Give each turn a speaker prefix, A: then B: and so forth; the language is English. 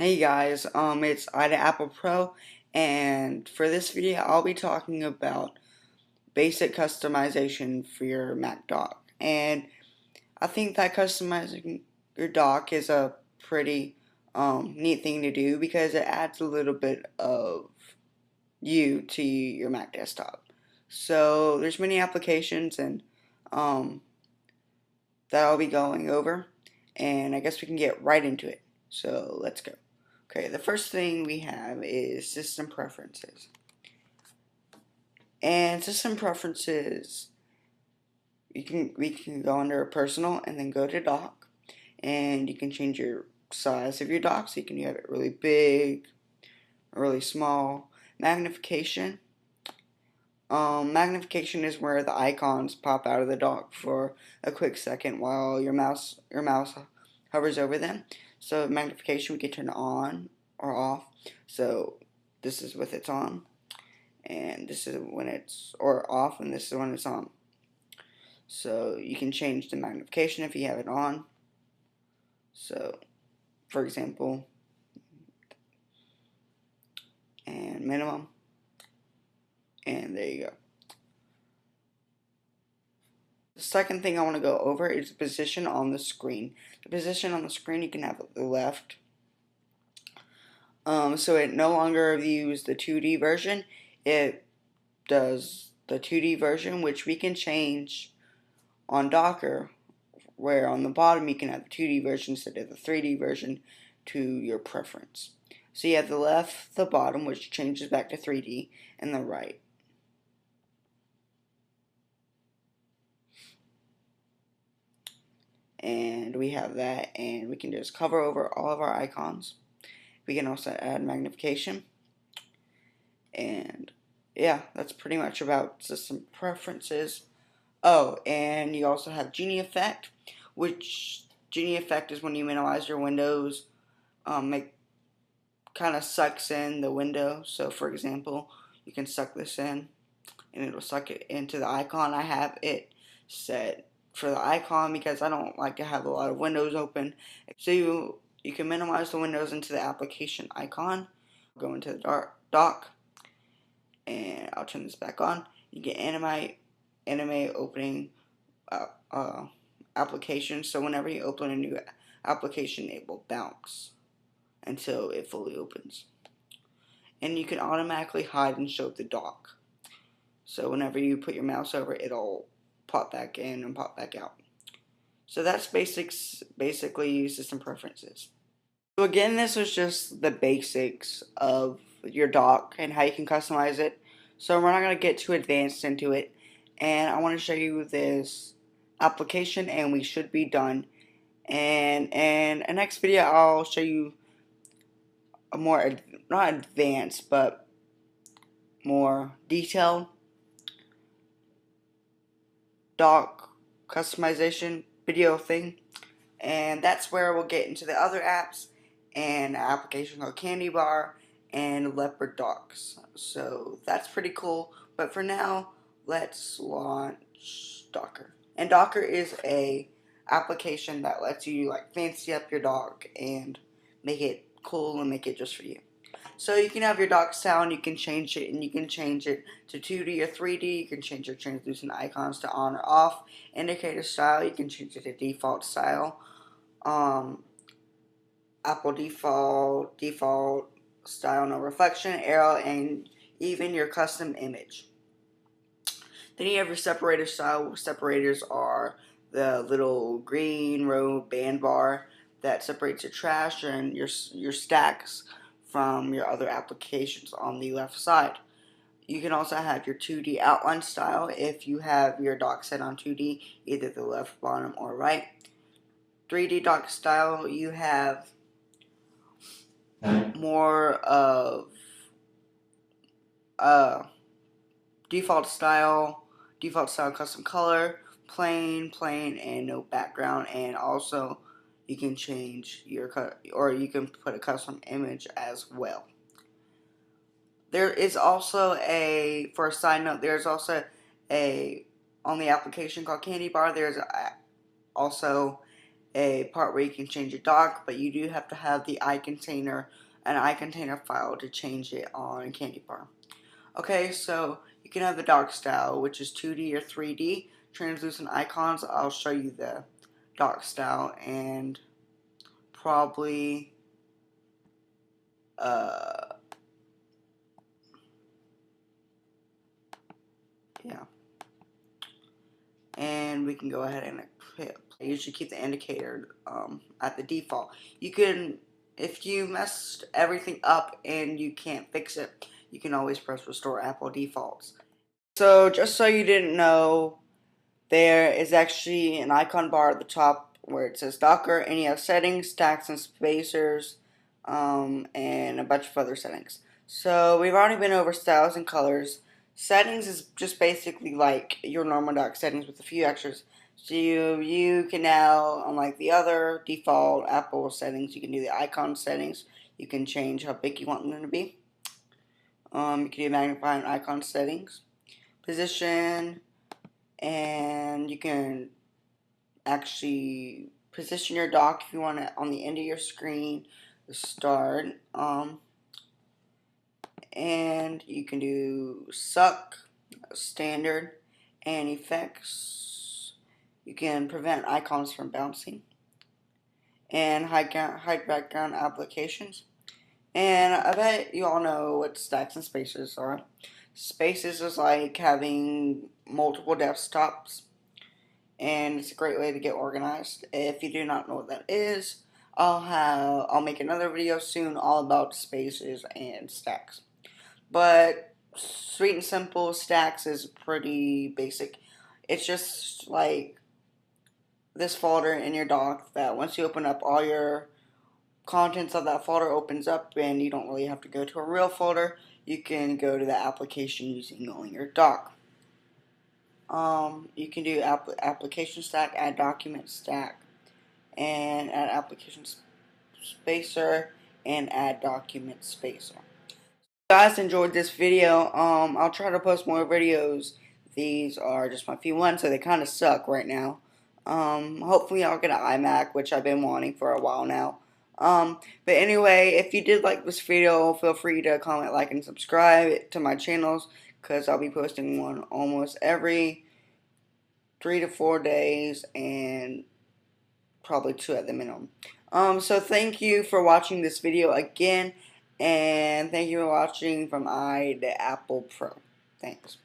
A: Hey guys, it's Ida Apple Pro, and for this video, I'll be talking about basic customization for your Mac dock. And I think that customizing your dock is a pretty neat thing to do because it adds a little bit of you to your Mac desktop. So there's many applications and um, that I'll be going over, and I guess we can get right into it. So let's go. Okay, the first thing we have is system preferences. And system preferences, we can go under personal and then go to dock, and you can change your size of your dock, so you can have it really big, really small. Magnification. Magnification is where the icons pop out of the dock for a quick second while your mouse hovers over them. So magnification we can turn on or off. So this is with it's on, and this is when it's or off, and this is when it's on. So you can change the magnification if you have it on. So for example, and minimum, and there you go. The second thing I want to go over is the position on the screen. The position on the screen you can have at the left. So it no longer views the 2D version. It does the 2D version, which we can change on Docker, where on the bottom you can have the 2D version instead of the 3D version to your preference. So you have the left, the bottom, which changes back to 3D, and the right. And we have that, and we can just cover over all of our icons. We can also add magnification. And yeah, that's pretty much about system preferences. Oh, and you also have Genie Effect, which Genie Effect is when you minimize your windows, make kind of sucks in the window. So for example, you can suck this in, and it'll suck it into the icon. I have it set for the icon because I don't like to have a lot of windows open. So you can minimize the windows into the application icon. Go into the dock, and I'll turn this back on. You get anime opening application. So whenever you open a new application, it will bounce until it fully opens. And you can automatically hide and show the dock. So whenever you put your mouse over it, it'll pop back in and pop back out. So that's basically system preferences. So again, this was just the basics of your dock and how you can customize it. So we're not going to get too advanced into it. And I want to show you this application, and we should be done. And in the next video, I'll show you a more, not advanced, but more detailed dock customization video thing. And that's where we'll get into the other apps and an application called Candy Bar and Leopard Docks. So that's pretty cool. But for now, let's launch Docker. And Docker is a application that lets you like fancy up your dock and make it cool and make it just for you. So you can have your dock sound, you can change it, and you can change it to 2D or 3D. You can change your translucent icons to on or off. Indicator style, you can change it to default style. Apple default style, no reflection, arrow, and even your custom image. Then you have your separator style. Separators are the little green row band bar that separates your trash and your stacks from your other applications on the left side. You can also have your 2D outline style if you have your dock set on 2D, either the left, bottom, or right. 3D dock style, you have more of uh, default style custom color, plain, and no background, and also you can change or you can put a custom image as well. There is also for a side note, there's also on the application called Candy Bar, there's also a part where you can change your dock, but you do have to have the an iContainer file to change it on Candy Bar. Okay, so you can have the dock style, which is 2D or 3D. Translucent icons, I'll show you the dock style, and probably yeah. And we can go ahead and usually keep the indicator at the default. You can, if you messed everything up and you can't fix it, you can always press restore Apple defaults. So just so you didn't know, there is actually an icon bar at the top where it says Docker, and you have settings, stacks and spacers, and a bunch of other settings. So we've already been over styles and colors. Settings is just basically like your normal dock settings with a few extras. So you can now, unlike the other default Apple settings, you can do the icon settings. You can change how big you want them to be. You can do magnifying icon settings, position, and you can actually position your dock if you want it on the end of your screen, the start, and you can do suck, standard, and effects. You can prevent icons from bouncing, and hide background applications. And I bet you all know what stacks and spaces are. Spaces is like having multiple desktops, and it's a great way to get organized. If you do not know what that is, I'll make another video soon all about spaces and stacks. But sweet and simple, stacks is pretty basic. It's just like this folder in your dock that once you open up, all your contents of that folder opens up, and you don't really have to go to a real folder. You can go to the application using only your dock. You can do application stack, add document stack, and add application spacer, and add document spacer. If you guys enjoyed this video, I'll try to post more videos. These are just my few ones, so they kind of suck right now. Hopefully I'll get an iMac, which I've been wanting for a while now. But anyway, if you did like this video, feel free to comment, like, and subscribe to my channels, because I'll be posting one almost every 3 to 4 days, and probably 2 at the minimum. So thank you for watching this video again, and thank you for watching from the Apple Pro. Thanks.